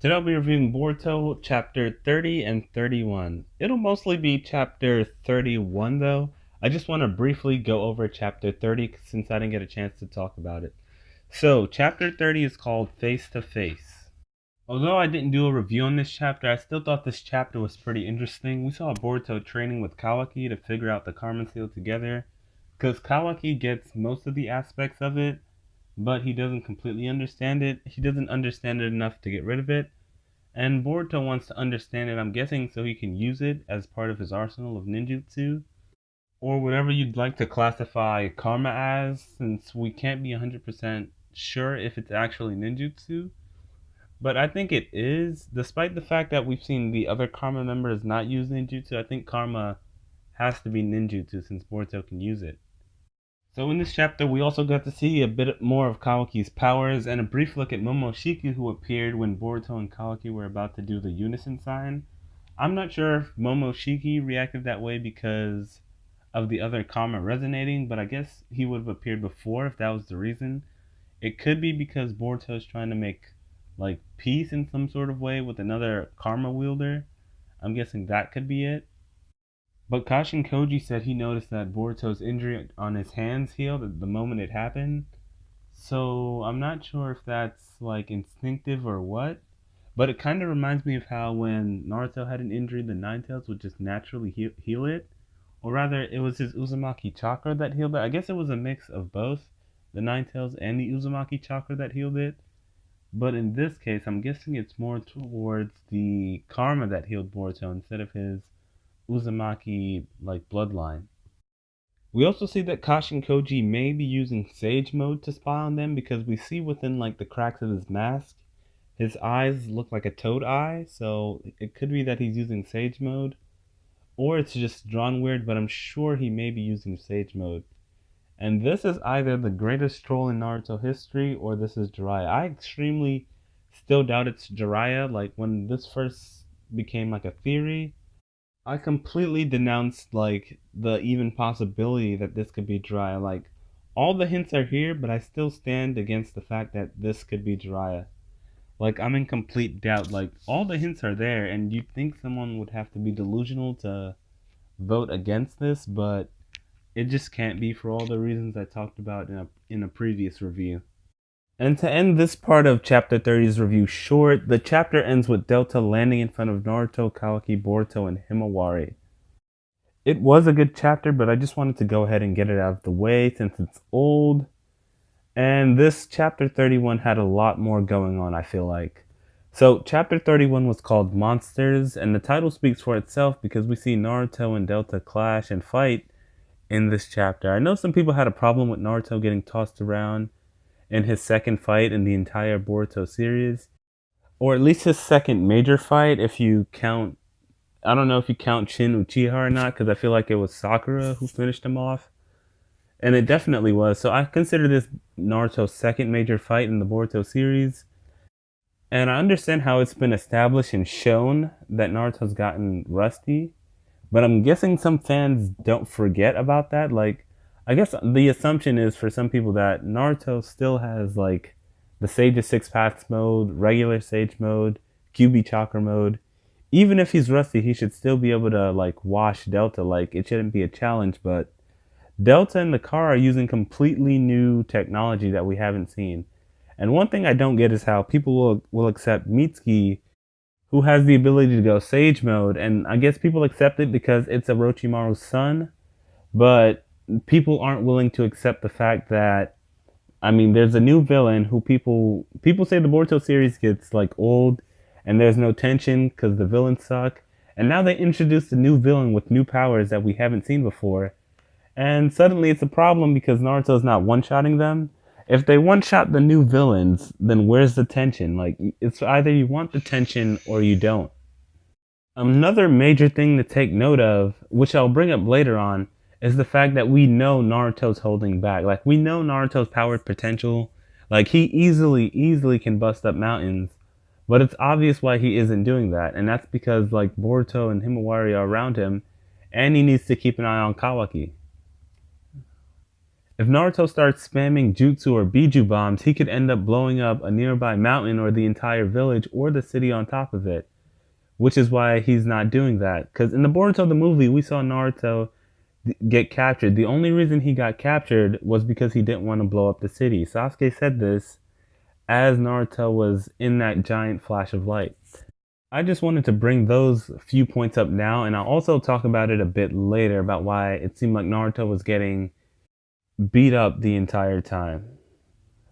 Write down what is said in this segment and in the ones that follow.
Today I'll be reviewing Boruto Chapter 30 and 31. It'll mostly be Chapter 31 though. I just want to briefly go over Chapter 30 since I didn't get a chance to talk about it. So, Chapter 30 is called Face to Face. Although I didn't do a review on this chapter, I still thought this chapter was pretty interesting. We saw Boruto training with Kawaki to figure out the Karma Seal together, because Kawaki gets most of the aspects of it, but he doesn't completely understand it. He doesn't understand it enough to get rid of it. And Boruto wants to understand it, I'm guessing, so he can use it as part of his arsenal of ninjutsu, or whatever you'd like to classify karma as, since we can't be 100% sure if it's actually ninjutsu. But I think it is, despite the fact that we've seen the other karma members not use ninjutsu. I think karma has to be ninjutsu since Boruto can use it. So in this chapter, we also got to see a bit more of Kawaki's powers and a brief look at Momoshiki, who appeared when Boruto and Kawaki were about to do the unison sign. I'm not sure if Momoshiki reacted that way because of the other karma resonating, but I guess he would have appeared before if that was the reason. It could be because Boruto is trying to make like peace in some sort of way with another karma wielder. I'm guessing that could be it. But Kashin Koji said he noticed that Boruto's injury on his hands healed at the moment it happened. So I'm not sure if that's like instinctive or what. But it kind of reminds me of how when Naruto had an injury, the Nine Tails would just naturally heal it. Or rather, it was his Uzumaki chakra that healed it. I guess it was a mix of both the Nine Tails and the Uzumaki chakra that healed it. But in this case, I'm guessing it's more towards the karma that healed Boruto instead of his Uzumaki like bloodline. We also see that Kashin Koji may be using Sage Mode to spy on them because we see within like the cracks of his mask, his eyes look like a toad eye, so it could be that he's using Sage Mode, or it's just drawn weird, but I'm sure he may be using Sage Mode. And this is either the greatest troll in Naruto history or this is Jiraiya. I extremely still doubt it's Jiraiya. Like when this first became like a theory, I completely denounced like the even possibility that this could be Jiraiya. Like all the hints are here, but I still stand against the fact that this could be Jiraiya. Like I'm in complete doubt. Like all the hints are there, and you'd think someone would have to be delusional to vote against this, but it just can't be for all the reasons I talked about in a previous review. And to end this part of Chapter 30's review short, the chapter ends with Delta landing in front of Naruto, Kawaki, Boruto, and Himawari. It was a good chapter, but I just wanted to go ahead and get it out of the way since it's old. And this Chapter 31 had a lot more going on, I feel like. So, Chapter 31 was called Monsters, and the title speaks for itself because we see Naruto and Delta clash and fight in this chapter. I know some people had a problem with Naruto getting tossed around in his second fight in the entire Boruto series, or at least his second major fight if you count. I don't know if you count Shin Uchiha or not, because I feel like it was Sakura who finished him off, and it definitely was. So I consider this Naruto's second major fight in the Boruto series, and I understand how it's been established and shown that Naruto's gotten rusty, but I'm guessing some fans don't forget about that. Like, I guess the assumption is for some people that Naruto still has like the Sage of Six Paths mode, regular Sage mode, QB Chakra mode. Even if he's rusty, he should still be able to like wash Delta. Like, it shouldn't be a challenge. But Delta and the car are using completely new technology that we haven't seen. And one thing I don't get is how people will accept Mitsuki, who has the ability to go Sage mode, and I guess people accept it because it's Orochimaru's son, but people aren't willing to accept the fact that there's a new villain who people say the Boruto series gets like old and there's no tension because the villains suck, and now they introduced a new villain with new powers that we haven't seen before, and suddenly it's a problem because Naruto's not one-shotting them. If they one-shot the new villains, then where's the tension? Like, it's either you want the tension or you don't. Another major thing to take note of, which I'll bring up later on, is the fact that we know Naruto's holding back. Like, we know Naruto's power potential. Like, he easily can bust up mountains. But it's obvious why he isn't doing that. And that's because, like, Boruto and Himawari are around him. And he needs to keep an eye on Kawaki. If Naruto starts spamming jutsu or biju bombs, he could end up blowing up a nearby mountain or the entire village or the city on top of it, which is why he's not doing that. Because in the Boruto the movie, we saw Naruto get captured. The only reason he got captured was because he didn't want to blow up the city. Sasuke said this as Naruto was in that giant flash of light. I just wanted to bring those few points up now, and I'll also talk about it a bit later about why it seemed like Naruto was getting beat up the entire time.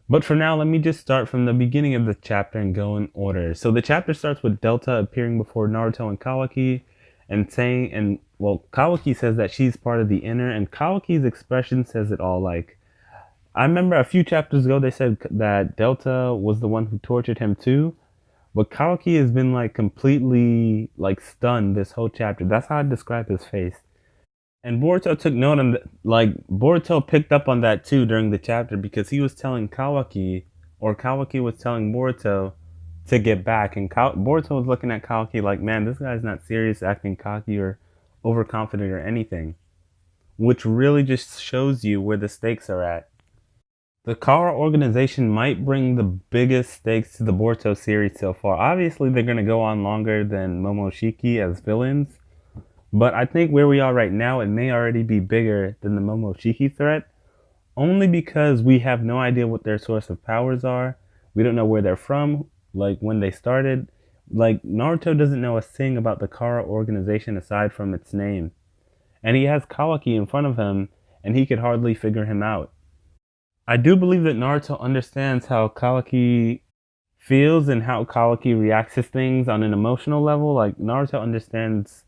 But for now, let me just start from the beginning of the chapter and go in order. So the chapter starts with Delta appearing before Naruto and Kawaki and saying, Kawaki says that she's part of the inner, and Kawaki's expression says it all. Like, I remember a few chapters ago they said that Delta was the one who tortured him too, but Kawaki has been like completely like stunned this whole chapter. That's how I describe his face. And Boruto took note on Boruto picked up on that too during the chapter because he was telling Kawaki, or Kawaki was telling Boruto to get back, and Boruto was looking at Kawaki like, man, this guy's not serious, acting cocky or overconfident or anything, which really just shows you where the stakes are at. The Kara organization might bring the biggest stakes to the Boruto series so far. Obviously, they're going to go on longer than Momoshiki as villains, but I think where we are right now, it may already be bigger than the Momoshiki threat, only because we have no idea what their source of powers are. We don't know where they're from, like when they started. Like, Naruto doesn't know a thing about the Kara organization aside from its name. And he has Kawaki in front of him, and he could hardly figure him out. I do believe that Naruto understands how Kawaki feels and how Kawaki reacts to things on an emotional level. Like, Naruto understands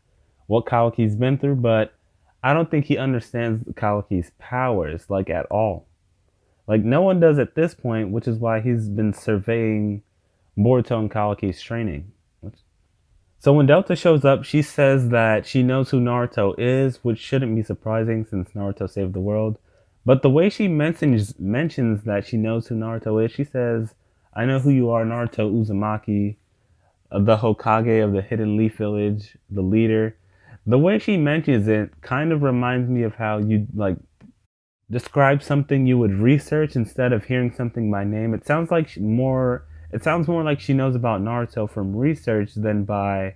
what Kawaki's been through, but I don't think he understands Kawaki's powers, like, at all. Like, no one does at this point, which is why he's been surveying Boruto and Kawaki's training. So when Delta shows up, she says that she knows who Naruto is, which shouldn't be surprising since Naruto saved the world. But the way she mentions that she knows who Naruto is, she says, I know who you are, Naruto Uzumaki, the Hokage of the Hidden Leaf Village, the leader. The way she mentions it kind of reminds me of how you like describe something you would research instead of hearing something by name. It sounds more like she knows about Naruto from research than by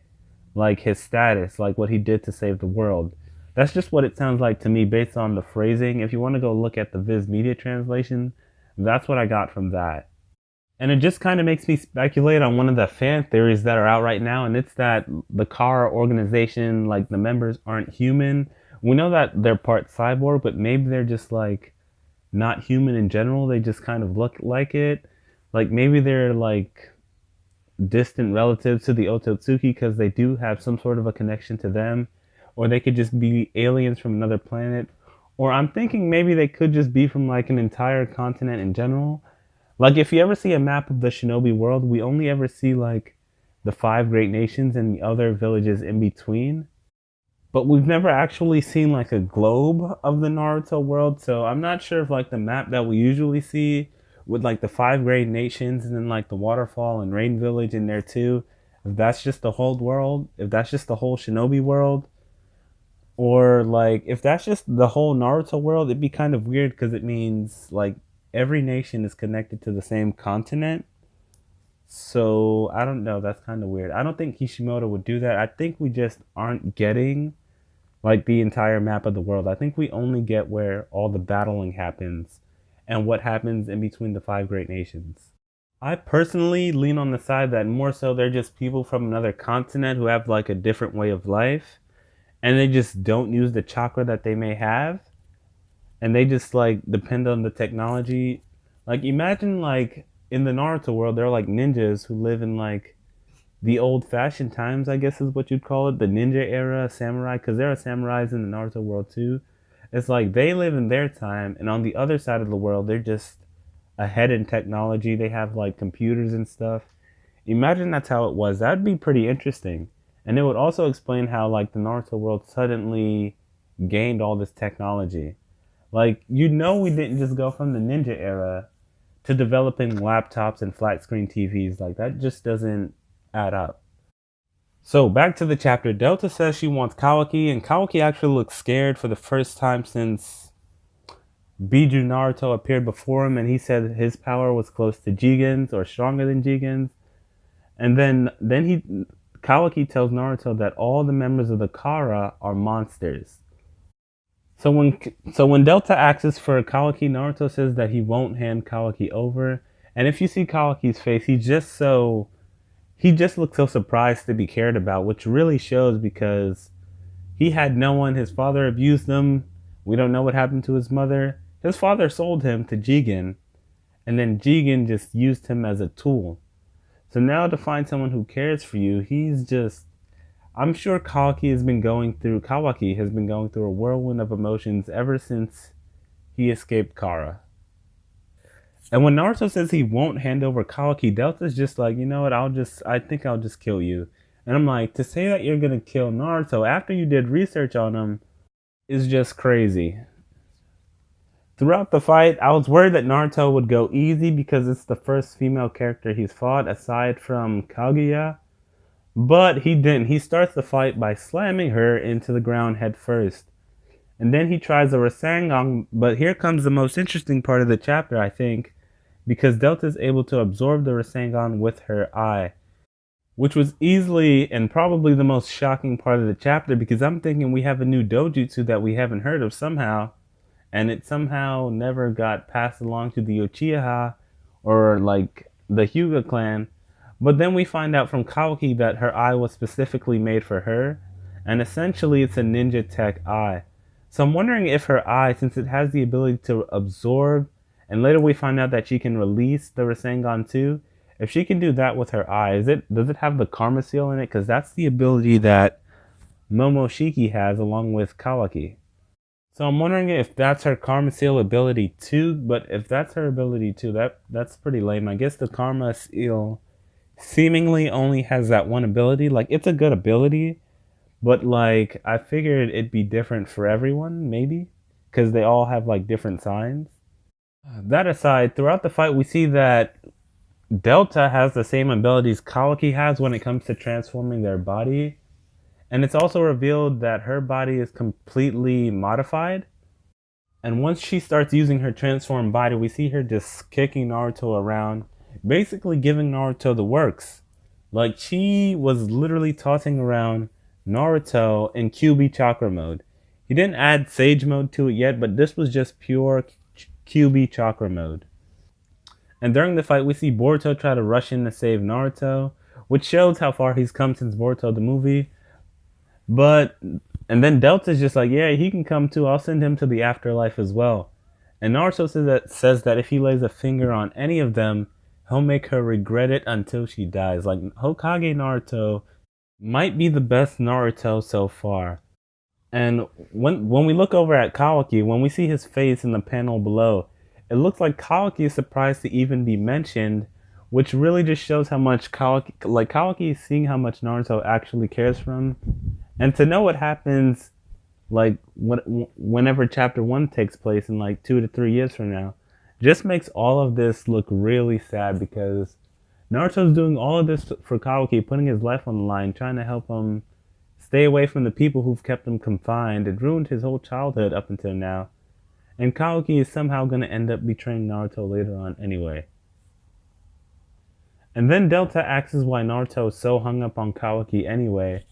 like his status, like what he did to save the world. That's just what it sounds like to me based on the phrasing. If you want to go look at the Viz Media translation, that's what I got from that. And it just kind of makes me speculate on one of the fan theories that are out right now, and it's that the Kara organization, like the members aren't human. We know that they're part cyborg, but maybe they're just like not human in general. They just kind of look like it. Like maybe they're like distant relatives to the Otsutsuki because they do have some sort of a connection to them, or they could just be aliens from another planet, or I'm thinking maybe they could just be from like an entire continent in general. Like if you ever see a map of the Shinobi world, we only ever see like the 5 great nations and the other villages in between. But we've never actually seen like a globe of the Naruto world, so I'm not sure if like the map that we usually see with like the 5 great nations and then like the waterfall and rain village in there too, if that's just the whole world, if that's just the whole Shinobi world, or like if that's just the whole Naruto world, it'd be kind of weird because it means like every nation is connected to the same continent. So I don't know, that's kind of weird. I don't think Kishimoto would do that. I think we just aren't getting like the entire map of the world. I think we only get where all the battling happens and what happens in between the 5 great nations. I personally lean on the side that more so they're just people from another continent who have like a different way of life, and they just don't use the chakra that they may have, and they just like depend on the technology. Like imagine like in the Naruto world, they're like ninjas who live in like the old-fashioned times, I guess is what you'd call it, the ninja era, samurai, because there are samurais in the Naruto world too. It's like they live in their time, and on the other side of the world, they're just ahead in technology. They have like computers and stuff. Imagine that's how it was. That'd be pretty interesting. And it would also explain how like the Naruto world suddenly gained all this technology. Like, you know, we didn't just go from the ninja era to developing laptops and flat screen TVs. Like, that just doesn't add up. So, back to the chapter. Delta says she wants Kawaki, and Kawaki actually looks scared for the first time since Biju Naruto appeared before him and he said his power was close to Jigen's or stronger than Jigen's. And then Kawaki tells Naruto that all the members of the Kara are monsters. So when Delta asks for Kawaki, Naruto says that he won't hand Kawaki over. And if you see Kawaki's face, he just looks so surprised to be cared about, which really shows because he had no one. His father abused him. We don't know what happened to his mother. His father sold him to Jigen, and then Jigen just used him as a tool. So now to find someone who cares for you, he's just I'm sure Kawaki has been going through a whirlwind of emotions ever since he escaped Kara. And when Naruto says he won't hand over Kawaki, Delta's just like, you know what, I think I'll just kill you. And I'm like, to say that you're gonna kill Naruto after you did research on him is just crazy. Throughout the fight, I was worried that Naruto would go easy because it's the first female character he's fought aside from Kaguya. But he didn't. He starts the fight by slamming her into the ground head first. And then he tries a Rasengan, but here comes the most interesting part of the chapter, I think, because Delta is able to absorb the Rasengan with her eye, which was easily and probably the most shocking part of the chapter because I'm thinking we have a new dojutsu that we haven't heard of somehow, and it somehow never got passed along to the Uchiha or like the Hyuga clan. But then we find out from Kawaki that her eye was specifically made for her, and essentially it's a ninja tech eye. So I'm wondering if her eye, since it has the ability to absorb, and later we find out that she can release the Rasengan too, if she can do that with her eye, does it have the Karma Seal in it? Because that's the ability that Momoshiki has along with Kawaki. So I'm wondering if that's her Karma Seal ability too, but if that's her ability too, that's pretty lame. I guess the Karma Seal seemingly only has that one ability. Like, it's a good ability, but like I figured it'd be different for everyone, maybe, because they all have like different signs. That aside, throughout the fight, we see that Delta has the same abilities Kawaki has when it comes to transforming their body, and it's also revealed that her body is completely modified. And once she starts using her transformed body, we see her just kicking Naruto around, basically giving Naruto the works. Like, she was literally tossing around Naruto in QB chakra mode. He didn't add Sage mode to it yet, but this was just pure QB chakra mode. And during the fight, we see Boruto try to rush in to save Naruto, which shows how far he's come since Boruto the movie. But and then Delta's just like, yeah, he can come too. I'll send him to the afterlife as well. And Naruto says that if he lays a finger on any of them, he'll make her regret it until she dies. Like, Hokage Naruto might be the best Naruto so far. And when we look over at Kawaki, when we see his face in the panel below, it looks like Kawaki is surprised to even be mentioned, which really just shows how much Kawaki is seeing how much Naruto actually cares for him. And to know what happens, like, whenever chapter 1 takes place in like 2 to 3 years from now, just makes all of this look really sad because Naruto's doing all of this for Kawaki, putting his life on the line, trying to help him stay away from the people who've kept him confined. It ruined his whole childhood up until now. And Kawaki is somehow going to end up betraying Naruto later on anyway. And then Delta asks why Naruto is so hung up on Kawaki anyway.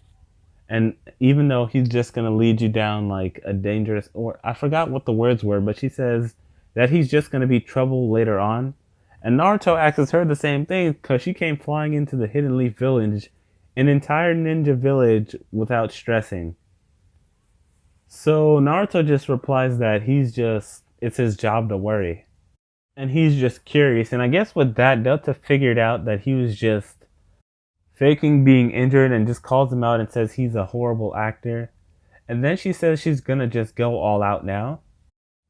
And even though he's just going to lead you down like a dangerous, or I forgot what the words were, but she says that he's just going to be trouble later on. And Naruto asks her the same thing because she came flying into the Hidden Leaf Village, an entire ninja village, without stressing. So Naruto just replies that it's his job to worry. And he's just curious. And I guess with that, Delta figured out that he was just faking being injured and just calls him out and says he's a horrible actor. And then she says she's gonna just go all out now.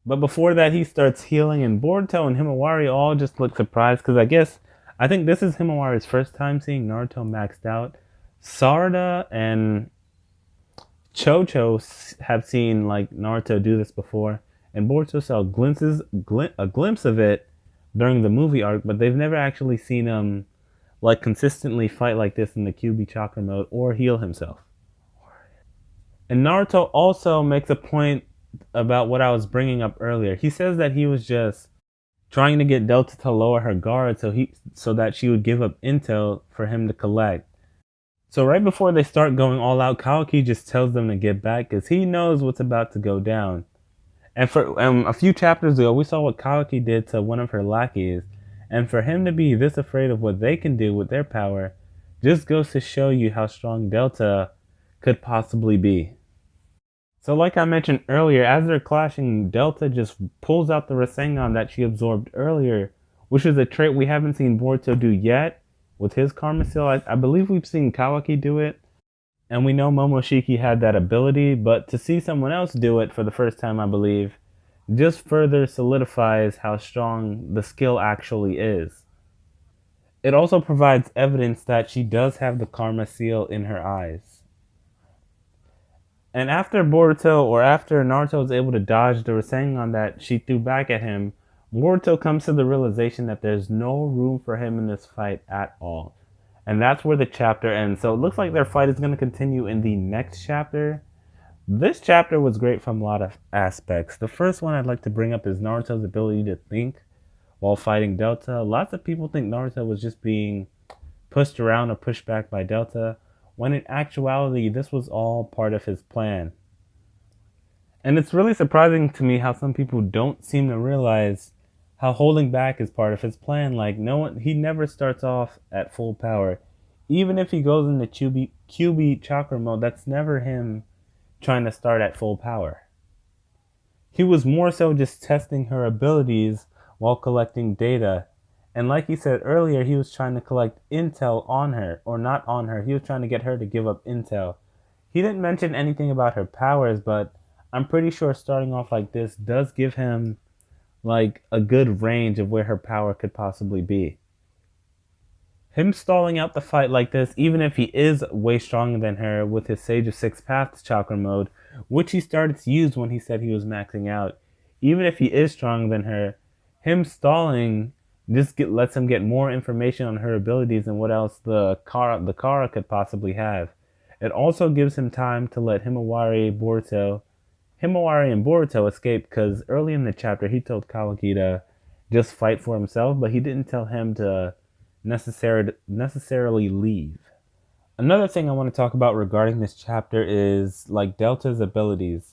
But before that, he starts healing, and Boruto and Himawari all just look surprised because I think this is Himawari's first time seeing Naruto maxed out. Sarada and Chocho have seen like Naruto do this before, and Boruto saw a glimpse of it during the movie arc, but they've never actually seen him like consistently fight like this in the QB chakra mode or heal himself. And Naruto also makes a point about what I was bringing up earlier. He says that he was just trying to get Delta to lower her guard so that she would give up intel for him to collect. So right before they start going all out, Kawaki just tells them to get back because he knows what's about to go down. And for a few chapters ago, we saw what Kawaki did to one of her lackeys, and for him to be this afraid of what they can do with their power, just goes to show you how strong Delta could possibly be. So like I mentioned earlier, as they're clashing, Delta just pulls out the Rasengan that she absorbed earlier, which is a trait we haven't seen Boruto do yet with his Karma Seal. I believe we've seen Kawaki do it, and we know Momoshiki had that ability, but to see someone else do it for the first time, I believe, just further solidifies how strong the skill actually is. It also provides evidence that she does have the Karma Seal in her eyes. And after Naruto is able to dodge the Rasengan that she threw back at him, Boruto comes to the realization that there's no room for him in this fight at all. And that's where the chapter ends. So it looks like their fight is going to continue in the next chapter. This chapter was great from a lot of aspects. The first one I'd like to bring up is Naruto's ability to think while fighting Delta. Lots of people think Naruto was just being pushed around or pushed back by Delta, when in actuality, this was all part of his plan. And it's really surprising to me how some people don't seem to realize how holding back is part of his plan. Like, he never starts off at full power. Even if he goes into QB chakra mode, that's never him trying to start at full power. He was more so just testing her abilities while collecting data. And like he said earlier, he was trying to collect intel on her, or not on her. He was trying to get her to give up intel. He didn't mention anything about her powers, but I'm pretty sure starting off like this does give him like a good range of where her power could possibly be. Him stalling out the fight like this, even if he is way stronger than her with his Sage of Six Paths chakra mode, which he started to use when he said he was maxing out, even if he is stronger than her, him stalling just lets him get more information on her abilities and what else the Kara could possibly have. It also gives him time to let Himawari and Boruto escape, because early in the chapter he told Kawaki to just fight for himself, but he didn't tell him to necessarily leave. Another thing I want to talk about regarding this chapter is like Delta's abilities.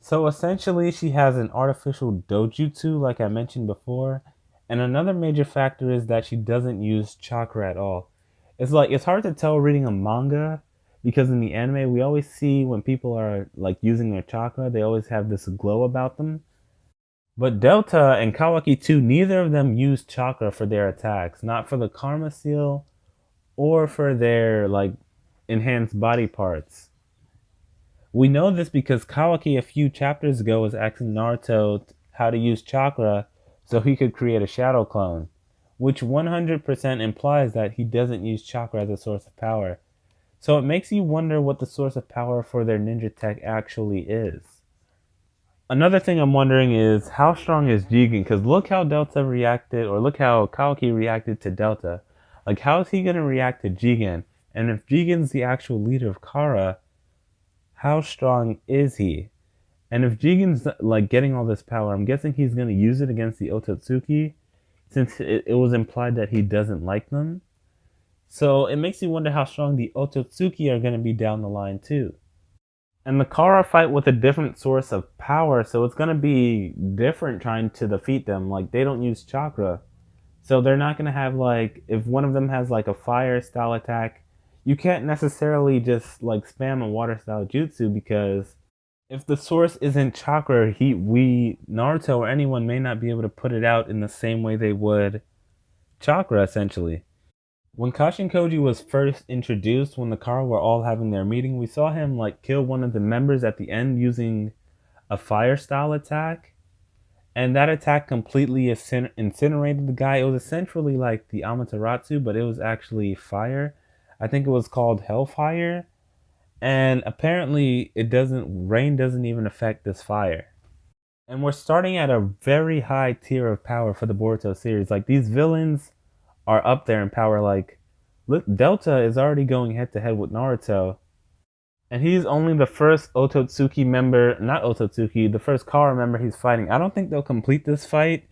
So essentially she has an artificial dojutsu like I mentioned before, and another major factor is that she doesn't use chakra at all. It's hard to tell reading a manga, because in the anime we always see when people are like using their chakra, they always have this glow about them. But Delta and Kawaki too, neither of them use chakra for their attacks, not for the Karma Seal or for their like enhanced body parts. We know this because Kawaki a few chapters ago was asking Naruto how to use chakra so he could create a shadow clone, which 100% implies that he doesn't use chakra as a source of power. So it makes you wonder what the source of power for their ninja tech actually is. Another thing I'm wondering is, how strong is Jigen? Because look how Delta reacted, or look how Kawaki reacted to Delta. Like, how is he going to react to Jigen? And if Jigen's the actual leader of Kara, how strong is he? And if Jigen's like getting all this power, I'm guessing he's going to use it against the Otsutsuki, since it was implied that he doesn't like them. So it makes you wonder how strong the Otsutsuki are going to be down the line too. And the Kara fight with a different source of power, so it's going to be different trying to defeat them. Like, they don't use chakra. So they're not going to have like, if one of them has like a fire style attack, you can't necessarily just like spam a water style jutsu, because if the source isn't chakra, Naruto or anyone may not be able to put it out in the same way they would chakra, essentially. When Kashin Koji was first introduced, when the Kara were all having their meeting, we saw him like kill one of the members at the end using a fire style attack. And that attack completely incinerated the guy. It was essentially like the Amaterasu, but it was actually fire. I think it was called Hellfire. And apparently rain doesn't even affect this fire. And we're starting at a very high tier of power for the Boruto series. Like, these villains are up there in power. Like, Delta is already going head to head with Naruto. And he's only the first Otsutsuki member, not Otsutsuki, the first Kara member he's fighting. I don't think they'll complete this fight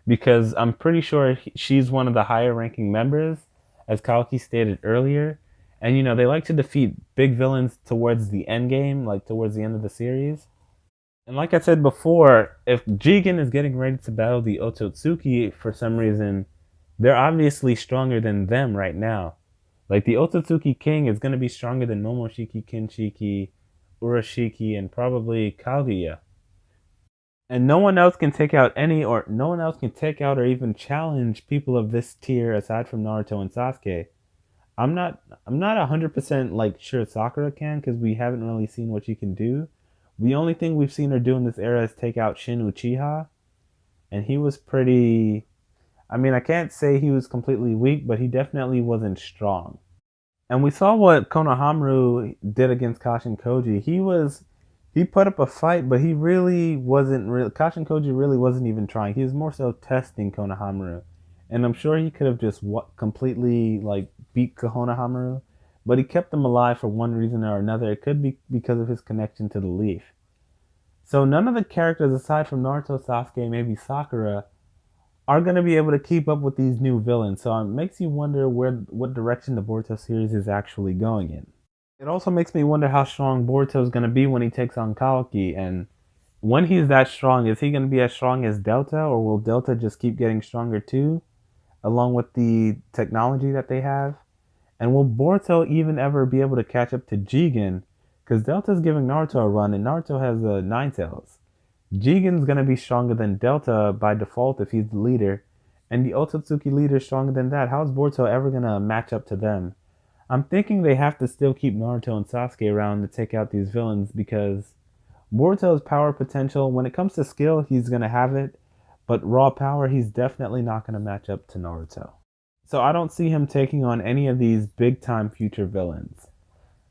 because I'm pretty sure she's one of the higher ranking members, as Kaoki stated earlier. And you know, they like to defeat big villains towards the end game, like towards the end of the series. And like I said before, if Jigen is getting ready to battle the Otsutsuki for some reason, they're obviously stronger than them right now. Like the Otsutsuki King is going to be stronger than Momoshiki, Kinshiki, Urashiki, and probably Kaguya. And no one else can take out or even challenge people of this tier aside from Naruto and Sasuke. I'm not 100% like sure Sakura can because we haven't really seen what she can do. The only thing we've seen her do in this era is take out Shin Uchiha, and he was pretty. I mean, I can't say he was completely weak, but he definitely wasn't strong. And we saw what Konohamaru did against Kashin Koji. He put up a fight, but he really wasn't real. Kashin Koji really wasn't even trying. He was more so testing Konohamaru, and I'm sure he could have just completely like beat Konohamaru, but he kept him alive for one reason or another. It could be because of his connection to the leaf. So none of the characters aside from Naruto, Sasuke, maybe Sakura, are going to be able to keep up with these new villains. So it makes you wonder what direction the Boruto series is actually going in. It also makes me wonder how strong Boruto is going to be when he takes on Kaoki, and when he's that strong, is he going to be as strong as Delta, or will Delta just keep getting stronger too, along with the technology that they have? And will Boruto even ever be able to catch up to Jigen? Because Delta's giving Naruto a run, and Naruto has the Nine Tails. Jigen's gonna be stronger than Delta by default if he's the leader, and the Otsutsuki leader is stronger than that. How's Boruto ever gonna match up to them? I'm thinking they have to still keep Naruto and Sasuke around to take out these villains because Boruto's power potential, when it comes to skill, he's gonna have it, but raw power, he's definitely not gonna match up to Naruto. So I don't see him taking on any of these big time future villains.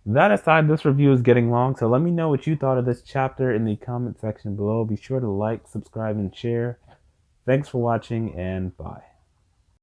That aside, this review is getting long, so let me know what you thought of this chapter in the comment section below. Be sure to like, subscribe, and share. Thanks for watching, and bye.